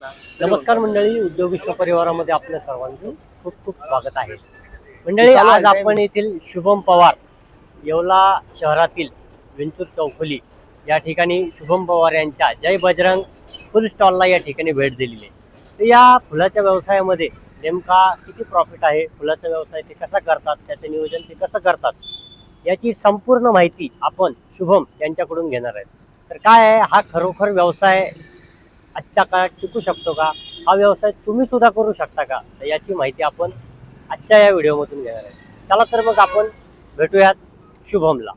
नमस्कार मंडळी, उद्योग विश्व परिवारामध्ये आपल्या सर्वांचं खूप खूप स्वागत आहे. मंडळी, आज आपण येथील शुभम पवार येवला शहरातील विंचूर चौफुली या ठिकाणी शुभम पवार यांच्या जय बजरंग फुल स्टॉलला या ठिकाणी भेट दिलेली आहे. तर या फुलाच्या व्यवसायामध्ये नेमका किती प्रॉफिट आहे, फुलाचा व्यवसाय ते कसा करतात, त्याचे नियोजन ते कसं करतात, याची संपूर्ण माहिती आपण शुभम यांच्याकडून घेणार आहेत. तर काय आहे हा खरोखर व्यवसाय, आजच्या काळात टिकू शकतो का, हा व्यवसाय तुम्ही सुद्धा करू शकता का, तर याची माहिती आपण आजच्या या व्हिडिओमधून घेणार आहे. चला तर मग आपण भेटूयात शुभमला.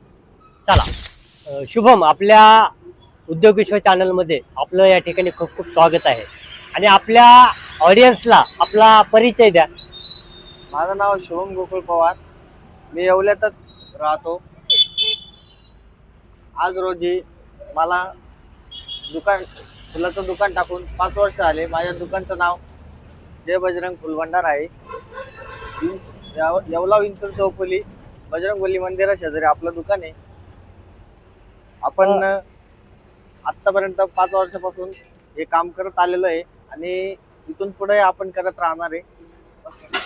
चला शुभम, आपल्या उद्योग विश्व चॅनलमध्ये आपलं या ठिकाणी खूप खूप स्वागत आहे. आणि आपल्या ऑडियन्सला आपला परिचय द्या. माझं नाव शुभम गोकुळ पवार, मी येवल्यातच राहतो. आज रोजी मला फुलाचं दुकान टाकून 5 वर्ष झाले. माझ्या दुकानचं नाव जय बजरंग फुलभंडार आहे. येवला विंचूर चौफुली बजरंगबली मंदिरा शेजारी आपलं दुकान आहे. आपण आतापर्यंत 5 वर्षापासून हे काम करत आलेलो आहे आणि इथून पुढे आपण करत राहणार आहे.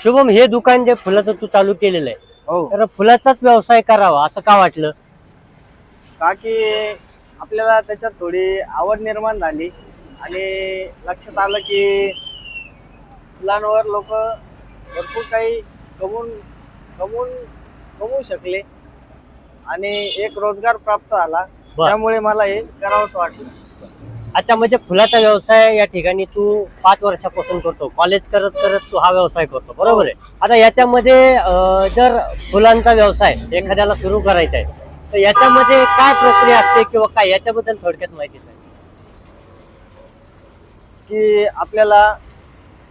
शुभम, हे दुकान जे फुलाचं तू चालू केलेलं आहे, हो, तर फुलाचाच व्यवसाय करावा असं का वाटलं? का की आपल्याला त्याच्यात थोडी आवड निर्माण झाली आणि लक्षात आलं की फुलांवर लोक भरपूर काही कमवू शकले आणि एक रोजगार प्राप्त झाला. त्यामुळे मला हे करावंसं वाटलं. अच्छा, म्हणजे फुलाचा व्यवसाय या ठिकाणी तू 5 वर्षापासून करतो, कॉलेज करत करत तू हा व्यवसाय करतो, बरोबर आहे? आता याच्यामध्ये जर फुलांचा व्यवसाय एखाद्याला सुरू करायचा आहे तर याच्यामध्ये काय प्रक्रिया असते किंवा काय, याच्याबद्दल थोडक्यात माहिती सांग. की आपल्याला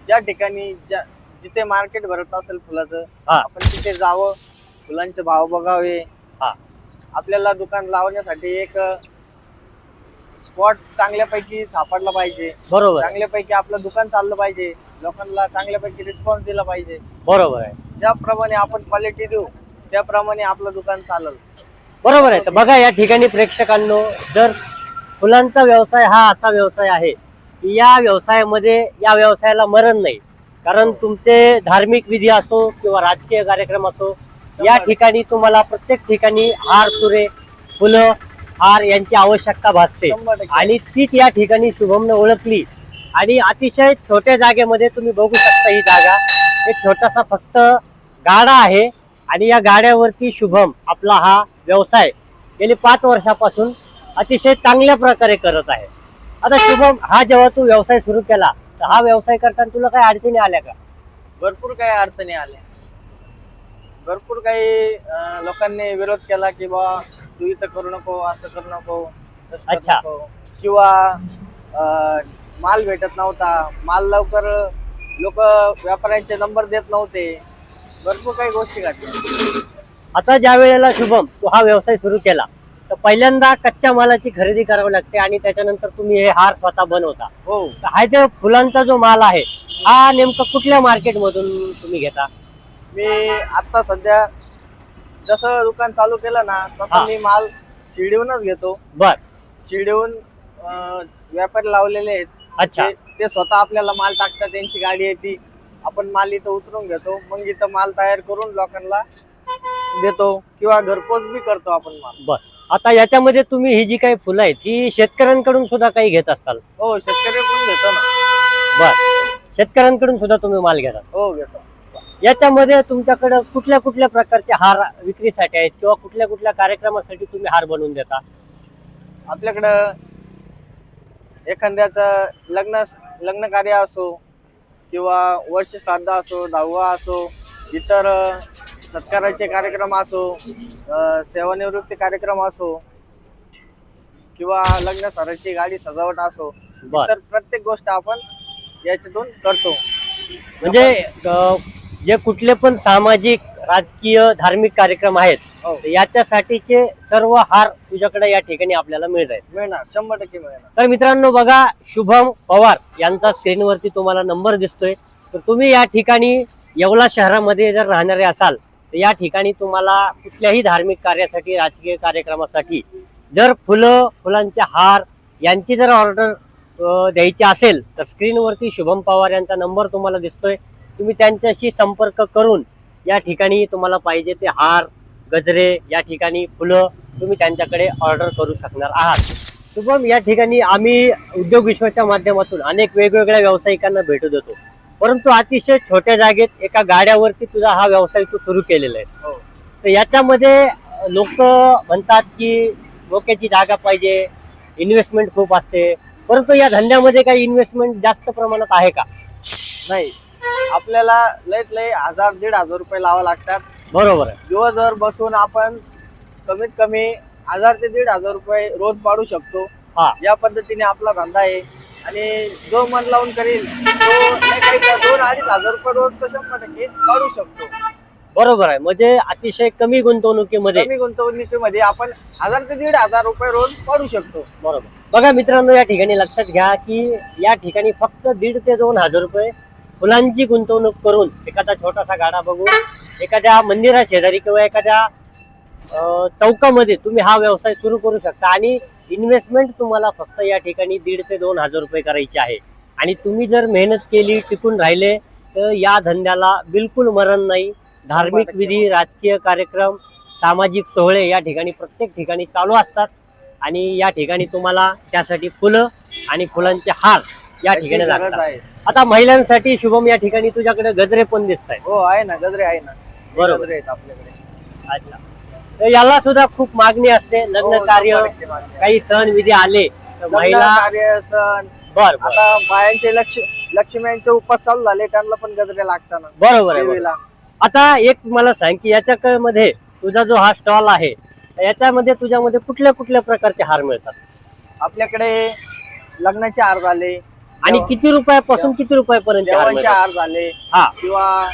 ज्या ठिकाणी जिथे मार्केट भरत असेल फुलाचं, आपण तिथे जावं, फुलांचे भाव बघावे. आपल्याला दुकान लावण्यासाठी एक स्पॉट चांगल्यापैकी सापडला पाहिजे, बरोबर, चांगल्यापैकी आपलं दुकान चाललं पाहिजे, लोकांना चांगल्यापैकी रिस्पॉन्स दिला पाहिजे. बरोबर आहे. ज्याप्रमाणे आपण क्वालिटी देऊ त्याप्रमाणे आपलं दुकान चालेल. बरोबर आहे. तर बघा, या ठिकाणी प्रेक्षकांनो, जर फुलांचा व्यवसाय हा असा व्यवसाय आहे की या व्यवसायाला मरण नाही. कारण तुमचे धार्मिक विधी असो किंवा राजकीय कार्यक्रम असो, या ठिकाणी तुम्हाला प्रत्येक ठिकाणी हार, तुरे, फुलं, हार यांची आवश्यकता भासते. आणि तीच या ठिकाणी शुभमने ओळखली आणि अतिशय छोट्या जागेमध्ये, तुम्ही बघू शकता ही जागा एक छोटासा फक्त गाडा आहे आणि या गाड्यावरती शुभम आपला हा व्यवसाय गेली 5 वर्षापासून अतिशय चांगल्या प्रकारे करत आहे. आता शुभम, हा जेव्हा तू व्यवसाय सुरू केला तर हा व्यवसाय करताना तुला काही अडचणी आल्या का? भरपूर काही अडचणी आल्या. भरपूर काही लोकांनी विरोध केला की बा तू इथं करू नको, असं करू नको, अच्छा, किंवा माल भेटत नव्हता, माल लवकर लोक व्यापाऱ्यांचे नंबर देत नव्हते. भरपूर काही गोष्टी घडल्या. आता ज्या वेळेला शुभम तू हा व्यवसाय सुरू केला तर पहिल्यांदा कच्च्या मालाची खरेदी करावी लागते आणि त्याच्यानंतर तुम्ही हे हार स्वतः बनवता. हो, हा जो फुलांचा जो माल आहे हा नेमका कुठल्या मार्केट मधून तुम्ही घेता? मी आता सध्या जसं दुकान चालू केलं ना तसं मी माल शिर्डीहूनच घेतो. बर, शिर्डीहून व्यापारी लावलेले आहेत. अच्छा, ते स्वतः आपल्याला माल टाकतात, त्यांची गाडी येते, आपण माल इथं उतरून घेतो, मग इथं माल तयार करून लोकांना देतो किंवा घरपोच बी करतो आपण माल. बर, आता याच्यामध्ये तुम्ही ही जी काही फुलं आहेत ही शेतकऱ्यांकडून सुद्धा काही घेत असताल? हो, शेतकऱ्यांकडून घेतो ना. बर, शेतकऱ्यांकडून सुद्धा तुम्ही माल घेता? हो, घेतो. याच्यामध्ये तुमच्याकडे कुठल्या कुठल्या प्रकारचे हार विक्रीसाठी आहेत किंवा कुठल्या कुठल्या कार्यक्रमासाठी तुम्ही हार बनवून देता? आपल्याकडं एखाद्याचं लग्न कार्य असो किंवा वर्ष श्राद्ध असो, 10वा असो, इतर सत्काराचे कार्यक्रम असो, सेवानिवृत्ती कार्यक्रम असो किंवा लग्न सराची गाडी सजावट असो, तर प्रत्येक गोष्ट आपण याच्यातून करतो. म्हणजे जे कुठले पण सामाजिक, राजकीय, धार्मिक कार्यक्रम आहेत याच्यासाठीचे सर्व हार तुझ्याकडे या ठिकाणी आपल्याला मिळणार 100% मिळणार. तर मित्रांनो बघा, शुभम पवार यांचा स्क्रीनवरती तुम्हाला नंबर दिसतोय. तर तुम्ही या ठिकाणी येवला शहरामध्ये जर राहणारे असाल तर या ठिकाणी तुम्हाला कुठल्याही धार्मिक कार्यासाठी, राजकीय कार्यक्रमासाठी जर फुलांचे हार यांची जर ऑर्डर द्यायची असेल तर स्क्रीनवरती शुभम पवार यांचा नंबर तुम्हाला दिसतोय. तुम्ही त्यांच्याशी संपर्क करून या ठिकाणी तुम्हाला पाहिजे ते हार, गजरे, या ठिकाणी फुलं तुम्ही त्यांच्याकडे ऑर्डर करू शकणार आहात. शुभम, या ठिकाणी आम्ही उद्योग विश्वाच्या माध्यमातून अनेक वेगवेगळ्या व्यावसायिकांना भेट देतो, परंतु अतिशय छोट्या जागेत एका गाड्यावरती तुझा हा व्यवसाय तू सुरू केलेला आहे. हो. तर याच्यामध्ये लोक म्हणतात की डोक्याची जागा पाहिजे, इन्व्हेस्टमेंट खूप असते, परंतु या धंद्यामध्ये काही इन्व्हेस्टमेंट जास्त प्रमाणात आहे का? नाही, आपल्याला लयत लय 1000-1500 रुपये लावा लागतात. बरोबर आहे. दिवसभर बसून आपण कमीत कमी 1000 ते 1500 रुपये रोज पाडू शकतो. हा, या पद्धतीने आपला धंदा आहे. आणि जो मन लावून करेल तो नाही काही 2-2500 रुपये रोज तो 100% काढू शकतो. बरोबर आहे. म्हणजे अतिशय कमी गुंतवणुकीमध्ये कमी गुंतवणुकीमध्ये आपण 1000 ते 1500 रुपये रोज काढू शकतो. बरोबर. बघा मित्रांनो, या ठिकाणी लक्षात घ्या की या ठिकाणी फक्त 1,500 ते 2,000 रुपये फुलांची गुंतवणूक करून एखादा छोटासा गाडा बघून एखाद्या मंदिरा शेजारी किंवा एखाद्या चौकामध्ये तुम्ही हा व्यवसाय सुरू करू शकता. आणि इन्व्हेस्टमेंट तुम्हाला फक्त या ठिकाणी 1,500 ते 2,000 रुपये करायची आहे. आणि तुम्ही जर मेहनत केली, टिकून राहिले, तर या धंद्याला बिलकुल मरण नाही. धार्मिक विधी, राजकीय कार्यक्रम, सामाजिक सोहळे या ठिकाणी प्रत्येक ठिकाणी चालू असतात. आणि या ठिकाणी तुम्हाला त्यासाठी फुलं आणि फुलांचे हार या त्याची ठिकाणी गरज लागतात. आहे. आता महिलांसाठी शुभम या ठिकाणी तुझ्याकडे गजरे पण दिसत आहेत. हो, आहे ना, गजरे आहे ना. बरोबर. गजरे आहेत आपल्याकडे. अच्छा. तर याला सुद्धा खूप मागणी असते. लग्न हो, कार्य, 100% मागणी आहे. काही सण विधी आले तर लग्न, महिला. कार्य, सण, बर आता बायांचे लक्ष्म्यांचे उपास चालू झाले, त्यांना पण गजरे लागतात ना बरोबर आहे. बरोबर. देवीला. आता एक मला सांग की याच्यामध्ये तुझा जो हा स्टॉल आहे याच्यामध्ये तुझ्यामध्ये कुठल्या कुठल्या प्रकारचे हार मिळतात? आपल्याकडे लग्नाचे हार झाले आणि किती रुपयापासून किती रुपयापर्यंत हार जेवणचे मिळतात? हार झाले, हा, किंवा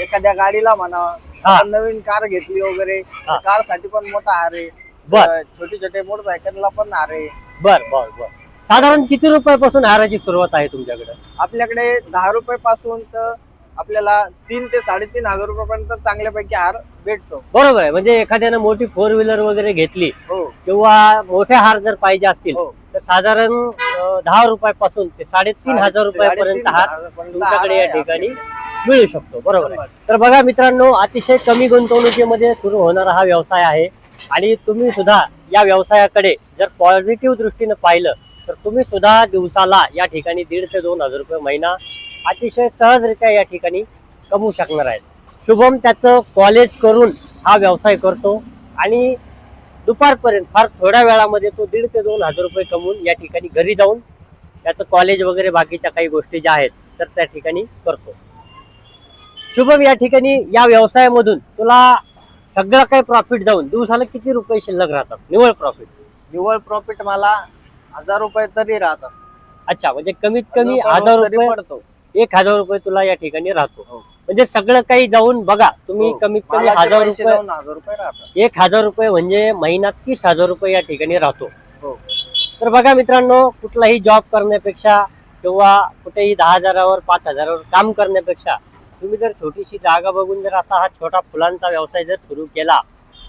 एखाद्या गाडीला म्हणा, हा. आपण नवीन कार घेतली वगैरे, हा. कार साठी पण मोठा हार आहे. बर. छोटे छोटे मोटरसायकलला पण हार आहे. बर बर बर. साधारण किती रुपयापासून हाराची सुरुवात आहे तुमच्याकडे? आपल्याकडे 10 रुपये पासून तर आपल्याला 3 ते 3,500 रुपयापर्यंत चांगल्यापैकी हार भेटतो. बरोबर आहे. म्हणजे एखाद्यानं मोठी 4 व्हीलर वगैरे घेतली हो किंवा मोठे हार जर पाहिजे असतील हो. तर साधारण 10 रुपयापासून ते 3,500 रुपयापर्यंत हार 3,500 तुमच्याकडे या हार आहे ठिकाणी मिळू शकतो. बरोबर आहे. तर बघा मित्रांनो, अतिशय कमी गुंतवणुकीमध्ये सुरू होणारा हा व्यवसाय आहे. आणि तुम्ही सुद्धा या व्यवसायाकडे जर पॉझिटिव्ह दृष्टीने पाहिलं तर तुम्ही सुद्धा दिवसाला या ठिकाणी 1,500 ते 2,000 रुपये महिना अतिशय सहजरित्या या ठिकाणी कमवू शकणार आहेत. शुभम त्याचं कॉलेज करून हा व्यवसाय करतो आणि दुपारपर्यंत फार थोड्या वेळामध्ये तो 1,500 ते 2,000 रुपये कमवून या ठिकाणी घरी जाऊन त्याचं कॉलेज वगैरे बाकीच्या काही गोष्टी ज्या आहेत तर त्या ठिकाणी करतो. शुभम, या ठिकाणी या व्यवसायामधून तुला सगळं काही प्रॉफिट जाऊन दिवसाला किती रुपये शिल्लक राहतात निव्वळ प्रॉफिट? निव्वळ प्रॉफिट मला 1000 रुपये तरी राहतात. अच्छा, म्हणजे कमीत कमी 1000 1000 तरी रुपये, पडतो. 1,000 रुपये तुला या ठिकाणी राहतो. हो. म्हणजे सगळं काही जाऊन बघा तुम्ही हो. कमीत कमी मालाचे 1000 पैसे रुपये, जाऊन 1000 रुपये राहतात. 1,000 रुपये म्हणजे महिन्यात 30,000 रुपये या ठिकाणी राहतो. हो. तर बघा मित्रांनो, कुठलाही जॉब करण्यापेक्षा किंवा कुठेही 10,000वर 5,000वर काम करण्यापेक्षा तुम्ही जर छोटीशी जागा बघून जर असा हा छोटा फुलांचा व्यवसाय जर सुरू केला,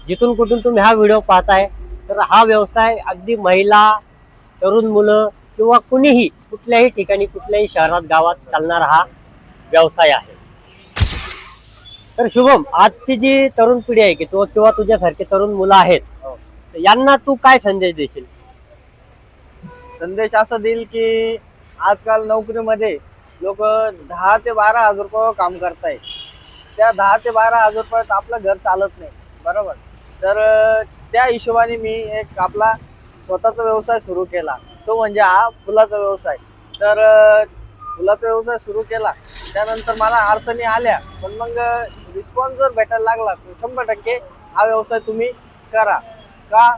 जिथून कुठून तुम्ही हा व्हिडिओ पाहताय, तर हा व्यवसाय अगदी महिला, तरुण मुलं किंवा कुणीही कुठल्याही ठिकाणी कुठल्याही शहरात गावात चालणारा हा व्यवसाय आहे. तर शुभम, आजची जी तरुण पिढी आहे की तो किंवा तुझ्यासारखे तरुण मुलं आहेत, हो. तर यांना तू काय संदेश देशील? संदेश असा देईल की आजकाल नोकरीमध्ये लोक 10 ते 12,000 रुपये काम करताय. त्या 10 ते 12,000 रुपयात आपलं घर चालत नाही, बरोबर. तर त्या हिशोबाने मी एक आपला स्वतःचा व्यवसाय सुरू केला, तो म्हणजे हा फुलाचा व्यवसाय. तर फुलाचा व्यवसाय सुरू केला, त्यानंतर मला अडचणी आल्या, पण मग रिस्पॉन्स जर भेटायला लागला तर 100% हा व्यवसाय तुम्ही करा. का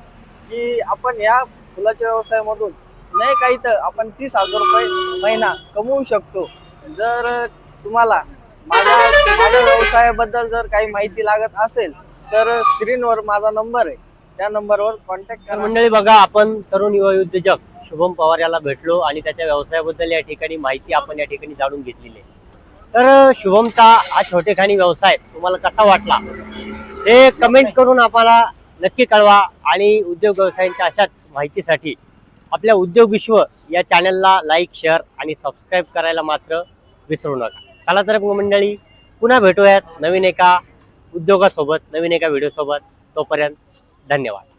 की आपण या फुलाच्या व्यवसायामधून नाही काही तर आपण 30,000 रुपये महिना कमवू शकतो. जर तुम्हाला माझ्या व्यवसायाबद्दल जर काही माहिती लागत असेल तर स्क्रीनवर माझा नंबर आहे, त्या नंबरवर कॉन्टॅक्ट तर करा. मंडळी बघा, आपण तरुण युवा उद्योजक शुभम पवार याला भेटलो आणि त्याच्या व्यवसायाबद्दल या ठिकाणी माहिती आपण या ठिकाणी जाणून घेतलेली आहे. तर शुभमचा हा छोटेखानी व्यवसाय तुम्हाला कसा वाटला हे कमेंट करून आम्हाला नक्की कळवा. आणि उद्योग व्यवसायांच्या अशाच माहितीसाठी आपल्या उद्योग विश्व या चॅनलला लाईक, शेअर आणि सबस्क्राईब करायला मात्र विसरू नका. चला तर मग मंडळी, पुन्हा भेटूयात नवीन एका उद्योगासोबत, नवीन एका व्हिडिओसोबत. तोपर्यंत धन्यवाद.